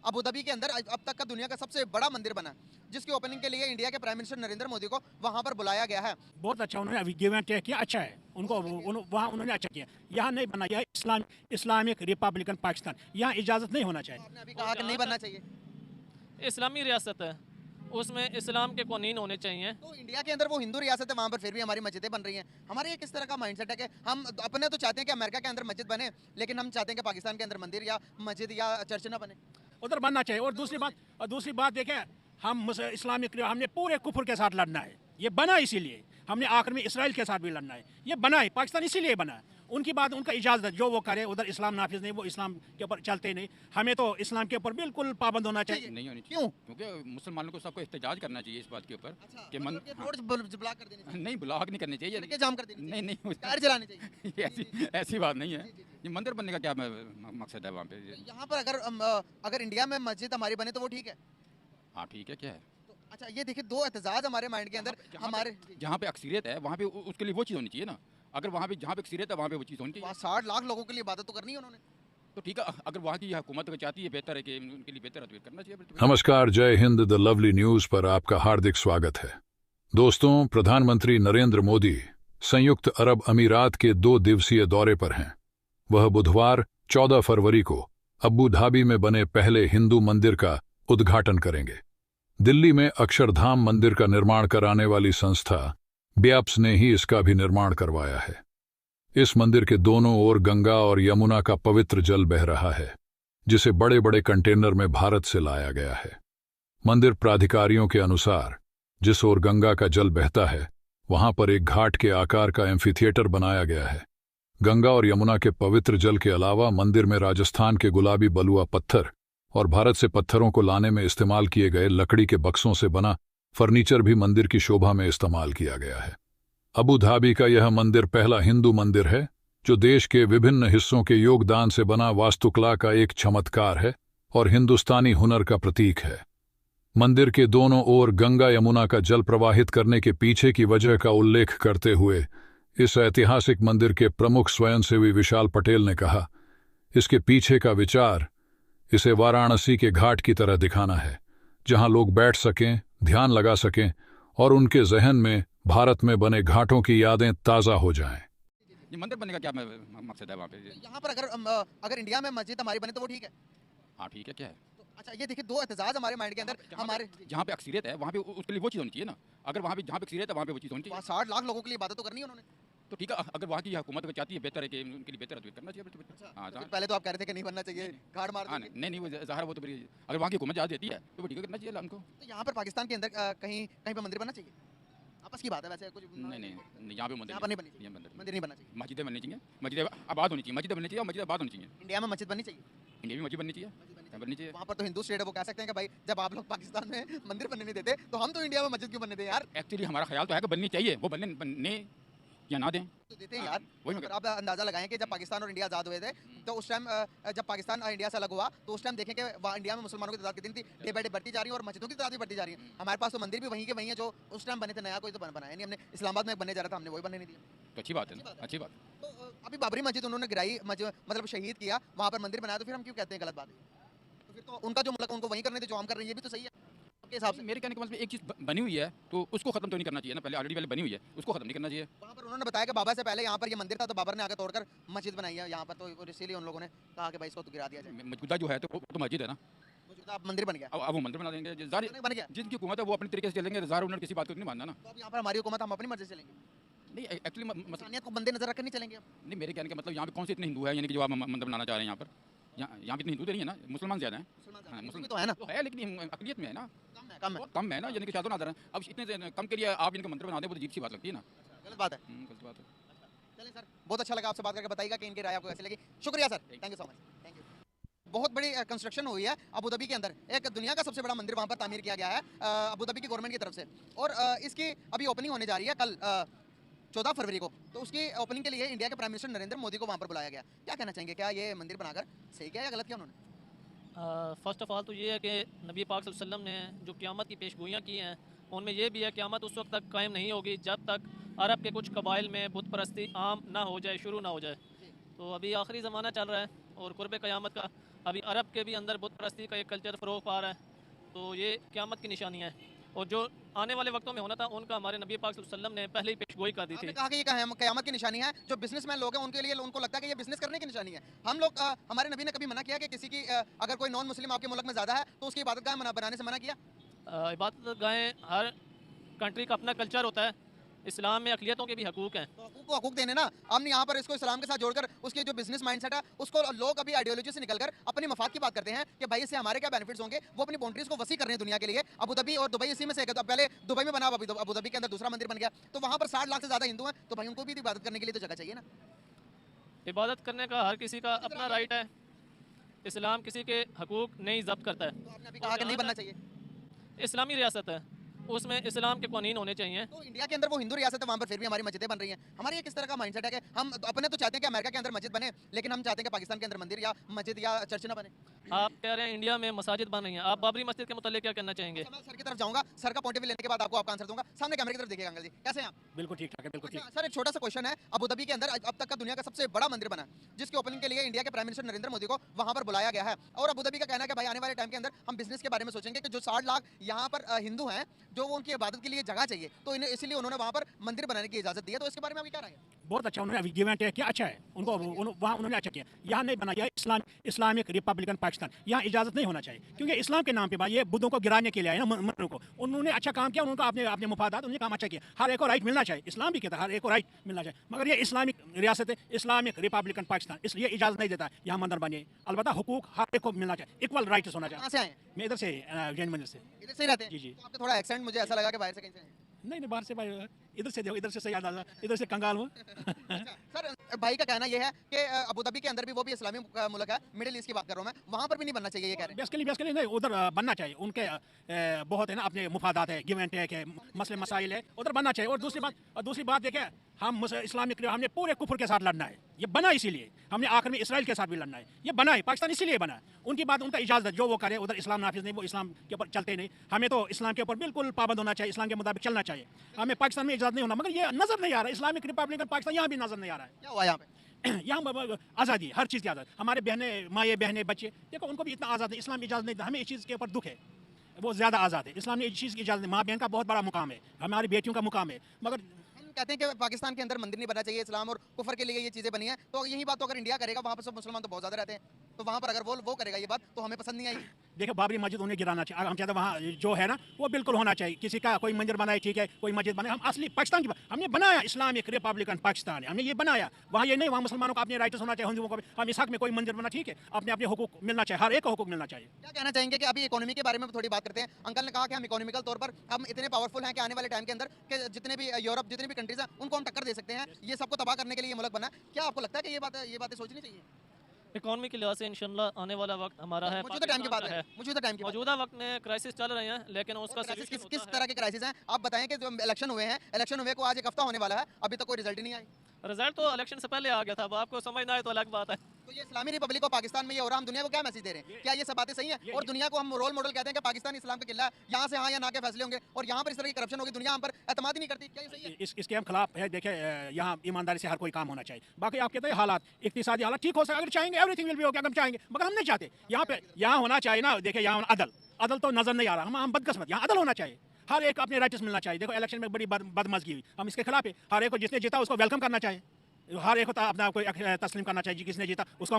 Abu Dhabi के अंदर अब तक का दुनिया का सबसे बड़ा मंदिर बना, जिसकी ओपनिंग के लिए इंडिया के प्राइम मिनिस्टर नरेंद्र मोदी को वहां पर बुलाया गया है। बहुत अच्छा उन्होंने अभी गिव एंड टेक किया, अच्छा है उनको वहाँ उन्होंने अच्छा किया। यहाँ नहीं बना, यह इस्लामिक रिपब्लिकन पाकिस्तान, यहाँ इजाज़त नहीं होना चाहिए। आपने अभी कहा कि नहीं बनना चाहिए, इस्लामी रियासत है, उसमें इस्लाम के कानून होने चाहिए। तो इंडिया के अंदर वो हिंदू रियासत है, वहाँ पर फिर भी हमारी मस्जिदें बन रही हैं। हमारे ये किस तरह का माइंडसेट है कि हम अपने तो चाहते हैं कि अमेरिका के अंदर मस्जिद बने, लेकिन हम चाहते हैं कि पाकिस्तान के अंदर मंदिर या मस्जिद या चर्च ना बने। उधर बनना चाहिए। और दूसरी बात देखें, हम इस्लामिक हमने पूरे कुफर के साथ लड़ना है, ये बना इसीलिए। हमने आखिर में इसराइल के साथ भी लड़ना है, ये बना है पाकिस्तान इसीलिए बना है। उनकी बात, उनका इजाज़त, जो वो करे उधर इस्लाम नाफिज नहीं, वो इस्लाम के ऊपर चलते नहीं। हमें तो इस्लाम के ऊपर बिल्कुल पाबंद होना चाहिए। नहीं होनी चाहिए। क्यों? क्योंकि मुसलमानों को सबको एहतजाज करना चाहिए इस बात के ऊपर कि रोड ब्लॉक कर देनी चाहिए, नहीं ब्लॉक नहीं करनी चाहिए, सड़कें जाम कर देनी चाहिए, नहीं टायर जलाने चाहिए। ऐसी बात नहीं है। ये मंदिर बनने का क्या मकसद है वहाँ पे? यहाँ पर अगर इंडिया में मस्जिद हमारी बने तो वो ठीक है। हाँ ठीक है, क्या है? अच्छा ये देखिए, दो एहतजाज हमारे माइंड के अंदर, हमारे जहाँ पे अक्सरियत है वहाँ पे उसके लिए वो चीज़ होनी चाहिए ना। अगर वहाँ पे जहाँ पे अक्सरियत है वहाँ पे वो चीज़ होनी चाहिए। वहाँ 60 लाख लोगों के लिए इबादत तो करनी है उन्होंने। तो ठीक है, अगर वहाँ की हुकूमत चाहती है बेहतर है कि उनके लिए बेहतर है तो करना चाहिए। नमस्कार, जय हिंद। द लवली न्यूज पर आपका हार्दिक स्वागत है। दोस्तों, प्रधानमंत्री नरेंद्र मोदी संयुक्त अरब अमीरात के 2 दिवसीय दौरे पर हैं। वह बुधवार 14 फरवरी को अबू धाबी में बने पहले हिंदू मंदिर का उद्घाटन करेंगे। दिल्ली में अक्षरधाम मंदिर का निर्माण कराने वाली संस्था ब्याप्स ने ही इसका भी निर्माण करवाया है। इस मंदिर के दोनों ओर गंगा और यमुना का पवित्र जल बह रहा है, जिसे बड़े बड़े कंटेनर में भारत से लाया गया है। मंदिर प्राधिकारियों के अनुसार जिस ओर गंगा का जल बहता है वहां पर एक घाट के आकार का एम्फीथिएटर बनाया गया है। गंगा और यमुना के पवित्र जल के अलावा मंदिर में राजस्थान के गुलाबी बलुआ पत्थर और भारत से पत्थरों को लाने में इस्तेमाल किए गए लकड़ी के बक्सों से बना फर्नीचर भी मंदिर की शोभा में इस्तेमाल किया गया है। अबू धाबी का यह मंदिर पहला हिंदू मंदिर है जो देश के विभिन्न हिस्सों के योगदान से बना वास्तुकला का एक चमत्कार है और हिंदुस्तानी हुनर का प्रतीक है। मंदिर के दोनों ओर गंगा यमुना का जल प्रवाहित करने के पीछे की वजह का उल्लेख करते हुए इस ऐतिहासिक मंदिर के प्रमुख स्वयंसेवी विशाल पटेल ने कहा, इसके पीछे का विचार इसे वाराणसी के घाट की तरह दिखाना है, जहां लोग बैठ सकें, ध्यान लगा सकें और उनके जहन में भारत में बने घाटों की यादें ताज़ा हो जाएं। ये मंदिर बनने का क्या मकसद है वहाँ पे? यहाँ पर अगर इंडिया में मस्जिद हमारी बने तो वो ठीक है। हाँ ठीक है, क्या है? अच्छा ये देखिए, दो एहतजाज हमारे माइंड के अंदर, हमारे जहाँ पे अक्सरियत है वहाँ पे उसके लिए वो चीज़ होनी चाहिए ना। अगर वहाँ पे जहाँ पे अक्सरियत है वहाँ पे वो चीज़ होनी चाहिए। वहाँ 60 लाख लोगों के लिए इबादत तो करनी है उन्होंने। तो ठीक है, अगर वहाँ की हुकूमत चाहती है बेहतर है कि उनके लिए बेहतर है तो करना चाहिए। हाँ तो पहले तो आप कह रहे थे कि नहीं बनना चाहिए, गाड़ मार हाँ, देंगे। नहीं वो ज़ाहिर, वो तो फिर अगर वहाँ की हुकूमत इजाज़त देती है तो वो ठीक है, करना चाहिए हमको। तो यहाँ पर पाकिस्तान के अंदर कहीं कहीं पे मंदिर बनना चाहिए, आपस की बात है वैसे कुछ नहीं, यहाँ पे यहाँ पर नहीं बननी चाहिए, मंदिर नहीं बनना चाहिए। मस्जिदें बननी चाहिए, मस्जिदें आबाद होनी चाहिए, मस्जिदें बननी चाहिए और मस्जिदें आबाद होनी चाहिए। इंडिया में मस्जिद बननी चाहिए, इंडिया में मस्जिद बननी चाहिए, बननी चाहिए। वहाँ पर तो हिंदू स्टेट है, वो कह सकते हैं कि भाई जब आप लोग पाकिस्तान में मंदिर बनने नहीं देते तो हम तो इंडिया में मस्जिद क्यों बनने दें यार। एक्चुअली हमारा ख्याल तो है कि बननी चाहिए, वो बनने या ना दें तो देते हैं यार। वही अगर आप अंदाजा लगाएं कि जब पाकिस्तान और इंडिया आज़ाद हुए थे तो उस टाइम जब पाकिस्तान इंडिया से अलग हुआ तो उस टाइम देखें कि वहाँ इंडिया में मुसलमानों की तादाद कितनी थी, डे बाई डे बढ़ती जा रही है और मस्जिदों की तादाद भी बढ़ती जा रही है। हमारे पास तो मंदिर भी वहीं के वहीं है जो उस टाइम बने थे, नया कोई तो बनाया नहीं हमने। इस्लामाबाद में बनने जा रहा था, हमने वही बनने नहीं दिया। तो अच्छी बात है ना, अच्छी बात। तो अभी बाबरी मस्जिद उन्होंने गिराई, मतलब शहीद किया, वहाँ पर मंदिर बनाया, तो फिर हम क्यों कहते हैं गलत बात है? तो फिर तो उनका जो मतलब उनको वहीं करने थे जो हम कर रहे हैं, ये भी तो सही है आपके हिसाब से। मेरे कहने का मतलब एक चीज़ बनी हुई है तो उसको खत्म तो नहीं करना चाहिए ना। पहले बनी हुई है उसको खत्म नहीं करना चाहिए। वहाँ पर उन्होंने बताया कि बाबा से पहले यहाँ पर ये मंदिर था तो बाबर ने आगे तोड़कर मस्जिद बनाई है यहाँ पर, तो इसीलिए उन लोगों ने कहा कि भाई इसको तो गिरा दिया जाए। मौजूदा जो है तो वो तो मस्जिद है ना, मौजूदा अब मंदिर बन गया, अब वो मंदिर बना देंगे। बन गया। जिनकी हुकूमत है वो अपने तरीके से चलेंगे, ज़ाहिर उन्होंने किसी बात को नहीं मानना ना। तो अब यहाँ पर हमारी हुकूमत, हम अपनी मर्जी से चलेंगे, नहीं एक्चुअली मतलब इंसानियत को बंदे नजर रखकर नहीं चलेंगे अब। नहीं, मेरे कहने का मतलब यहाँ पे कौन से इतने हिंदू है यानी कि जो आप मंदिर बनाना चाह रहे हैं यहाँ पर? यहाँ पे इतने हिंदू तो नहीं है ना, मुसलमान ज़्यादा हैं। मुसलमान तो है ना, तो है लेकिन अकलियत में है ना, कम है। कम है ना, यानी कि शायद नादर है। अब इतने कम के लिए आप इनका मंदिर बना दें वो तो अजीब सी बात लगती है ना। गलत बात है। गलत बात है। चलिए सर, बहुत अच्छा लगा आपसे बात करके, बताइएगा कि इनकी राय आपको कैसी लगी। शुक्रिया sir, thank you so much, thank you. बहुत बड़ी कंस्ट्रक्शन हुई है अबू धाबी के अंदर, एक दुनिया का सबसे बड़ा मंदिर वहाँ पर तामीर किया गया है अबू धाबी की गवर्नमेंट की तरफ से, और इसकी अभी ओपनिंग होने जा रही है कल 14 फरवरी को। तो उसकी ओपनिंग के लिए इंडिया के प्राइम मिनिस्टर नरेंद्र मोदी को वहाँ पर बुलाया गया। क्या कहना चाहेंगे, क्या ये मंदिर बनाकर सही किया या गलत किया उन्होंने? फ़र्स्ट ऑफ़ ऑल तो ये है कि नबी पाक सल्लल्लाहु अलैहि वसल्लम ने जो क़यामत की पेशगोइयाँ की हैं उनमें यह भी है क़यामत उस वक्त तक कायम नहीं होगी जब तक अरब के कुछ कबाइल में बुत परस्ती आम ना हो जाए, शुरू ना हो जाए। तो अभी आखिरी ज़माना चल रहा है और कुर्ब क़यामत का अभी अरब के भी अंदर बुत परस्ती का एक कल्चर फ़रोग पा रहा है, तो ये क़यामत की निशानियाँ हैं। और जो आने वाले वक्तों में होना था उनका हमारे नबी पाक सल्लल्लाहु अलैहि वसल्लम ने पहले ही पेशगोई कर दी आपने थी। कहा कि ये क़यामत की निशानी है। जो बिजनेसमैन लोग हैं उनके लिए उनको लगता है कि ये बिजनेस करने की निशानी है। हम लोग हमारे नबी ने कभी मना किया कि किसी की अगर कोई नॉन मुस्लिम आपके मुल्क में ज़्यादा है तो उसकी इबादतगाह बनाने से मना किया? इबादत गाहें हर कंट्री का अपना कल्चर होता है। इस्लाम में अक़लियतों के भी हकूक़ हैं। तो हकूक़ को हकूक़ देने ना, हमने यहाँ पर इसको इस्लाम के साथ जोड़कर उसके जो बिजनेस माइंडसेट है उसको लोग अभी आइडियोलॉजी से निकलकर अपनी मफाद की बात करते हैं कि भाई इससे हमारे क्या बेनिफिट्स होंगे। वो अपनी बाउंड्रीज को वसी कर रहे हैं दुनिया के लिए। अबू धाबी और दुबई इसी में से एक है। तो पहले दुबई में बना, अबू धाबी के अंदर दूसरा मंदिर बन गया, तो वहाँ पर 60 लाख से ज़्यादा हिंदू हैं, तो भाई उनको भी इबादत करने के लिए तो जगह चाहिए ना। इबादत करने का हर किसी का अपना राइट है। इस्लाम किसी के हकूक़ नहीं ज़ब्त करता है। तो आपने अभी कहा कि नहीं बनना चाहिए, इस्लामी रियासत है, उसमें इस्लाम के कानून होने चाहिए। तो इंडिया के अंदर वो हिंदू रियासत है, वहाँ पर फिर भी हमारी मस्जिदें बन रही हैं। हमारी ये किस तरह का माइंडसेट है कि हम अपने तो चाहते हैं कि अमेरिका के अंदर मस्जिद बने, लेकिन हम चाहते हैं कि पाकिस्तान के अंदर मंदिर या मस्जिद या चर्च ना बने। आप कह रहे हैं इंडिया में मसाजिद बन रही हैं, आप बाबरी मस्जिद के मुतालिक क्या कहना चाहेंगे? मैं सर की तरफ जाऊंगा, सर का पॉइंट ऑफ व्यू लेने के बाद आपको आपका आंसर दूंगा। सामने कैमरे की तरफ देखिएगा अंकल जी, कैसे हैं आप? बिल्कुल ठीक ठाक है, बिल्कुल ठीक। अच्छा, सर एक छोटा सा क्वेश्चन है। अबू धाबी के अंदर अब तक का दुनिया का सबसे बड़ा मंदिर बना, जिसके ओपनिंग के लिए इंडिया के प्राइम मिनिस्टर नरेंद्र मोदी को वहां पर बुलाया गया है। और अबू धाबी का कहना है कि भाई आने वाले टाइम के अंदर हम बिजनेस के बारे में सोचेंगे कि जो 60 लाख यहाँ पर हिंदू हैं, जो वो उनकी इबादत के लिए जगह चाहिए, तो इसलिए उन्होंने वहाँ पर मंदिर बनाने की इजाजत दी है। तो इसके बारे में आपकी क्या राय है? बहुत अच्छा, उन्होंने अभी गिव एंड टेक किया, अच्छा है उनको, वहाँ उन्होंने अच्छा किया। यहाँ नहीं बना, यह इस्लामिक रिपब्लिकन पाकिस्तान, यहाँ इजाज़त नहीं होना चाहिए, क्योंकि इस्लाम के नाम पे ये बुद्धों को गिराने के लिए आए ना, मंदिरों को। उन्होंने अच्छा काम किया, उनका अपने मुफादात, उन्होंने काम अच्छा किया। हर एक को राइट मिलना चाहिए, इस्लाम भी कहता है हर एक को राइट मिलना चाहिए, मगर ये इस्लामिक रियासत है, इस्लामिक रिपब्लिकन पाकिस्तान, इसलिए इजाज़त नहीं देता यहाँ मंदिर बने। अलबत्ता हुकूक हर एक को मिलना चाहिए, इक्वल राइट्स होना चाहिए। कहाँ से आए हैं? मैं इधर से जैन मंदिर से। इधर से ही रहते हैं? जी, जी। तो आपका थोड़ा एक्सेंट मुझे ऐसा लगा कि बाहर से कहीं से हैं। नहीं, बाहर से, भाई इधर से देखो, इधर से याद आ, इधर से कंगाल हूँ। सर भाई का कहना यह है कि अबू धाबी के अंदर भी वो भी इस्लामी मुल्क है, मिडिल ईस्ट की बात कर रहा हूँ मैं, वहाँ पर भी नहीं बनना चाहिए ये कह रहे हैं। बेसिकली नहीं, उधर बनना चाहिए। उनके बहुत है ना अपने मुफादात है, गिव एंड टेक है, मसले मसाइल है, उधर बनना चाहिए। और दूसरी बात देखिए, हम इस्लामिक हमने पूरे कुफर के साथ लड़ना है, ये बना इसीलिए। हमने आखिर में इसराइल के साथ भी लड़ना है, ये बना है पाकिस्तान इसीलिए बना है। उनकी बात, उनका इजाज़त, जो वो करे उधर इस्लाम नाफिज नहीं, वो इस्लाम के ऊपर चलते नहीं। हमें तो इस्लाम के ऊपर बिल्कुल पाबंद होना चाहिए, इस्लाम के मुताबिक चलना चाहिए। हमें पाकिस्तान में इजाज़त नहीं होना, मगर ये नज़र नहीं आ रहा है, इस्लामिक रिपब्लिकन पाकिस्तान यहाँ भी नज़र नहीं आ रहा है। क्या हुआ यहाँ पे? यहाँ आज़ादी, हर चीज़ की आज़ादी। हमारे बहनें, माएँ बहनें, बच्चे, देखो उनको भी इतना आज़ाद नहीं, इस्लाम इजाज़त नहीं, हमें इस चीज़ के ऊपर दुख है, वो ज़्यादा आज़ाद है। इस्लाम ने इस चीज़ की इजाज़त नहीं, माँ बहन का बहुत बड़ा मुकाम है, हमारी बेटियों का मुकाम है। मगर कहते हैं कि पाकिस्तान के अंदर मंदिर नहीं बनना चाहिए, इस्लाम और कुफर के लिए ये चीज़ें बनी हैं। तो यही बात तो अगर इंडिया करेगा, वहाँ पर सब मुसलमान तो बहुत ज़्यादा रहते हैं, तो वहाँ पर अगर वो करेगा ये बात, तो हमें पसंद नहीं आई। देखो बाबरी मस्जिद उन्हें गिराना चाहिए। हम कहते हैं वहाँ जो है ना वो बिल्कुल होना चाहिए। किसी का कोई मंदिर बनाए ठीक है, कोई मस्जिद बनाए, हम असली पाकिस्तान की हमने बनाया, इस्लामिक रिपब्लिकन पाकिस्तान हमने ये बनाया। वहाँ ये नहीं, वहाँ मुसलमानों का अपने राइट्स होना चाहिए, हिंदुओं को भी। हम इस हक में कोई मंदिर बना ठीक है, अपने हुकूक मिलना चाहिए, हर एक को हुकूक मिलना चाहिए। क्या कहना चाहेंगे कि अभी इकोनॉमी के बारे में थोड़ी बात करते हैं। अंकल ने कहा कि हम इकोनॉमिकल तौर पर हम इतने पावरफुल हैं कि आने वाले टाइम के अंदर कि जितने भी यूरोप, जितनी भी कंट्रीज हैं उनको हम टक्कर दे सकते हैं। ये सबको तबाह करने के लिए ये मुल्क बना। क्या आपको लगता है कि ये बातें सोचनी चाहिए? इकॉनमी के लिहाज से इंशाल्लाह आने वाला वक्त हमारा है, मौजूदा टाइम की बात है, मौजूदा टाइम की बात। मौजूदा वक्त में क्राइसिस चल रहे हैं, लेकिन उसका क्राइसिस किस तरह के क्राइसिस हैं आप बताएं। कि जो इलेक्शन हुए हैं, इलेक्शन हुए को आज एक हफ्ता होने वाला है, अभी तक कोई रिजल्ट ही नहीं आया। रिजल्ट तो इलेक्शन से पहले आ गया था, अब आपको समझ ना आए तो अलग बात है। तो ये इस्लामी रिपब्लिक और पाकिस्तान में ये हो रहा है, हम दुनिया को क्या मैसेज दे रहे हैं? क्या ये सब बातें सही हैं? और दुनिया को हम रोल मॉडल कहते हैं कि पाकिस्तान इस्लाम का किला है, यहाँ से हाँ या ना के फैसले होंगे, और यहाँ पर इस तरह की करप्शन होगी, दुनिया हम पर एतमाद ही नहीं करती। क्या ये सही है? इसके हम खिलाफ है। देखिए यहाँ ईमानदारी से हर कोई काम होना चाहिए। बाकी आप कहते हैं हालात, इक्तिसादी हालात ठीक हो सकते, अगर चाहेंगे एवरीथिंग विल बी ओके, अगर हम चाहेंगे, मगर हम नहीं चाहते। यहाँ होना चाहिए ना, देखिए यहाँ अदल तो नजर नहीं आ रहा। हम बदकिस्मत, यहाँ अदल होना चाहिए, हर एक अपने राइट्स मिलना चाहिए। देखो इलेक्शन में बड़ी बदमज़गी हुई, हम इसके खिलाफ है। हर एक को जिसने जीता उसको वेलकम करना चाहिए, हर एक को अपना कोई तस्लीम करना चाहिए, जिसने जीता उसका